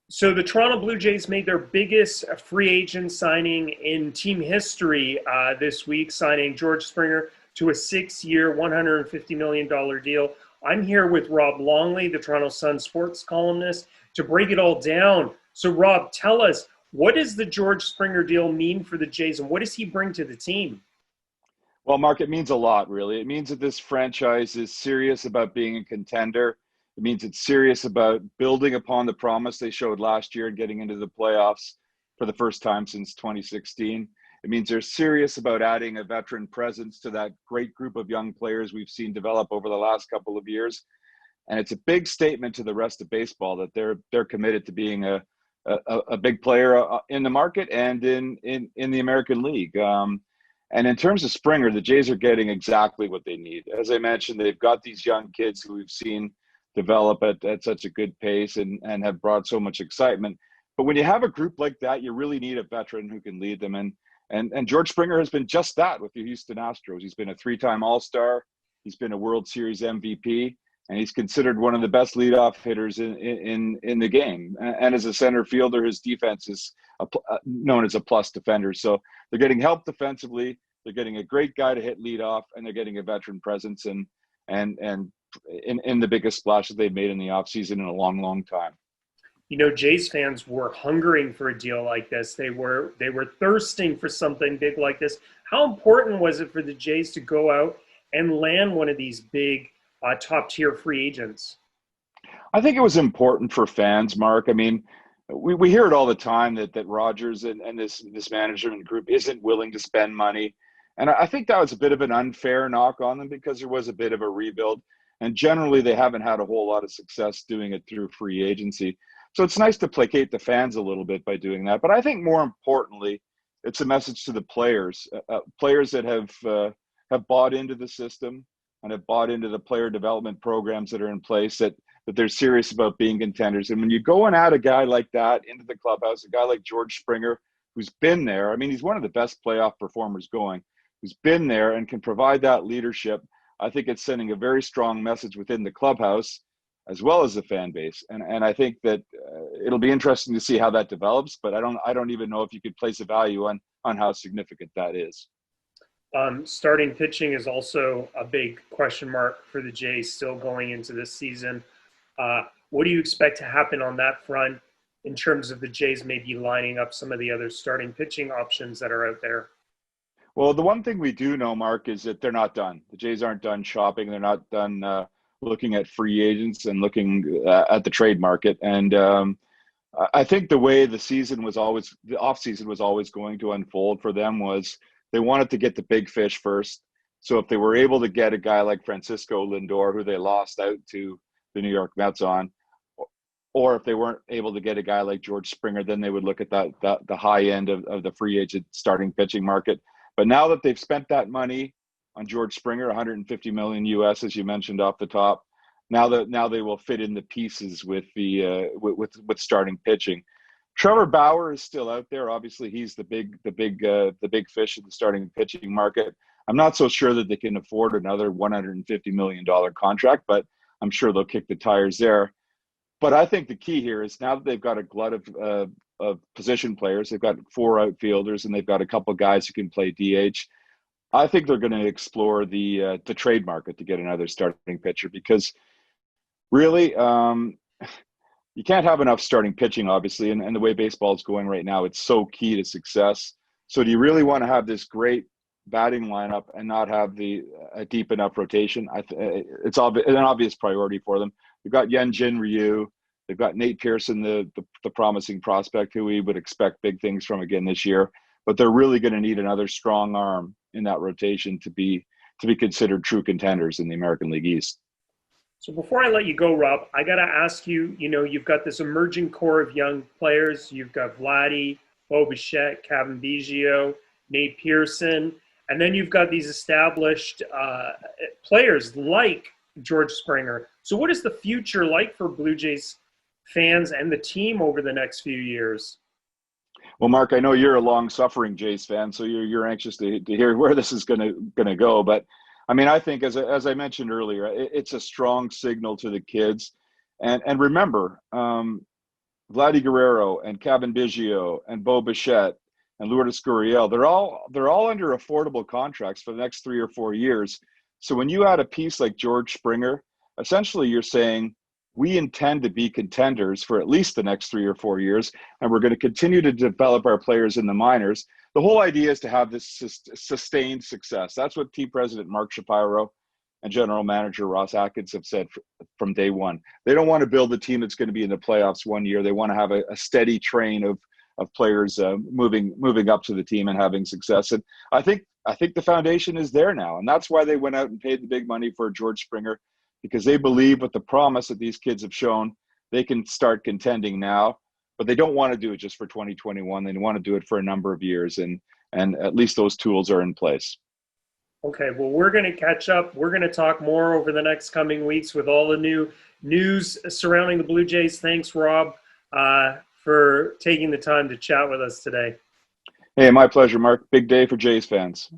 So the Toronto Blue Jays made their biggest free agent signing in team history this week, signing George Springer to a 6-year, $150 million deal. I'm here with Rob Longley, the Toronto Sun sports columnist, to break it all down. So, Rob, tell us, what does the George Springer deal mean for the Jays, and what does he bring to the team? Well, Mark, it means a lot, really. It means that this franchise is serious about being a contender. It means it's serious about building upon the promise they showed last year and getting into the playoffs for the first time since 2016. It means they're serious about adding a veteran presence to that great group of young players we've seen develop over the last couple of years. And it's a big statement to the rest of baseball that they're committed to being a big player in the market and in the American League. And in terms of Springer, the Jays are getting exactly what they need. As I mentioned, they've got these young kids who we've seen develop at such a good pace and have brought so much excitement. But when you have a group like that, you really need a veteran who can lead them. And George Springer has been just that with the Houston Astros. He's been a three-time All-Star. He's been a World Series MVP. And he's considered one of the best leadoff hitters in the game. And as a center fielder, his defense is known as a plus defender. So they're getting help defensively. They're getting a great guy to hit leadoff, and they're getting a veteran presence and in the biggest splash that they've made in the offseason in a long, long time. You know, Jays fans were hungering for a deal like this. They were thirsting for something big like this. How important was it for the Jays to go out and land one of these big top tier free agents? I think it was important for fans, Mark. I mean, we hear it all the time that Rogers and this management group isn't willing to spend money. And I think that was a bit of an unfair knock on them because there was a bit of a rebuild. And generally, they haven't had a whole lot of success doing it through free agency. So it's nice to placate the fans a little bit by doing that. But I think more importantly, it's a message to the players, players that have bought into the system and have bought into the player development programs that are in place, that they're serious about being contenders. And when you go and add a guy like that into the clubhouse, a guy like George Springer, who's been there, I mean, he's one of the best playoff performers going, who's been there and can provide that leadership, I think it's sending a very strong message within the clubhouse as well as the fan base. And I think that it'll be interesting to see how that develops, but I don't even know if you could place a value on how significant that is. Starting pitching is also a big question mark for the Jays still going into this season. What do you expect to happen on that front in terms of the Jays maybe lining up some of the other starting pitching options that are out there? Well, the one thing we do know, Mark, is that they're not done. The Jays aren't done shopping. They're not done looking at free agents and looking at the trade market. And I think the way the offseason was always going to unfold for them was they wanted to get the big fish first. So if they were able to get a guy like Francisco Lindor, who they lost out to the New York Mets on, or if they weren't able to get a guy like George Springer, then they would look at the high end of the free agent starting pitching market. But now that they've spent that money on George Springer, 150 million US, as you mentioned off the top, now they will fit in the pieces with with starting pitching. Trevor Bauer is still out there. Obviously, he's the big fish in the starting pitching market. I'm not so sure that they can afford another $150 million contract, but I'm sure they'll kick the tires there. But I think the key here is now that they've got a glut of position players, they've got 4 outfielders, and they've got a couple guys who can play DH. I think they're going to explore the trade market to get another starting pitcher because really you can't have enough starting pitching, obviously, and the way baseball is going right now, it's so key to success. So do you really want to have this great batting lineup and not have a deep enough rotation? It's an obvious priority for them. They've got Yen-Jin Ryu. They've got Nate Pearson, the promising prospect who we would expect big things from again this year. But they're really going to need another strong arm in that rotation to be considered true contenders in the American League East. So before I let you go, Rob, I got to ask you, you've got this emerging core of young players. You've got Vladdy, Bo Bichette, Kevin Biggio, Nate Pearson, and then you've got these established players like George Springer. So what is the future like for Blue Jays fans and the team over the next few years? Well, Mark, I know you're a long-suffering Jays fan, so you're anxious to hear where this is going to go. But I mean, I think as I mentioned earlier, it's a strong signal to the kids. And remember, Vladdy Guerrero and Kevin Biggio and Bo Bichette and Lourdes Gurriel, they're all under affordable contracts for the next 3 or 4 years. So when you add a piece like George Springer, essentially you're saying we intend to be contenders for at least the next 3 or 4 years, and we're going to continue to develop our players in the minors. The whole idea is to have this sustained success. That's what team president Mark Shapiro and general manager Ross Atkins have said from day one. They don't want to build a team that's going to be in the playoffs one year. They want to have a steady train of players moving up to the team and having success. And I think the foundation is there now, and that's why they went out and paid the big money for George Springer, because they believe with the promise that these kids have shown, they can start contending now. But they don't want to do it just for 2021. They want to do it for a number of years, and at least those tools are in place. Okay, well, we're going to catch up. We're going to talk more over the next coming weeks with all the new news surrounding the Blue Jays. Thanks, Rob, for taking the time to chat with us today. Hey, my pleasure, Mark. Big day for Jays fans.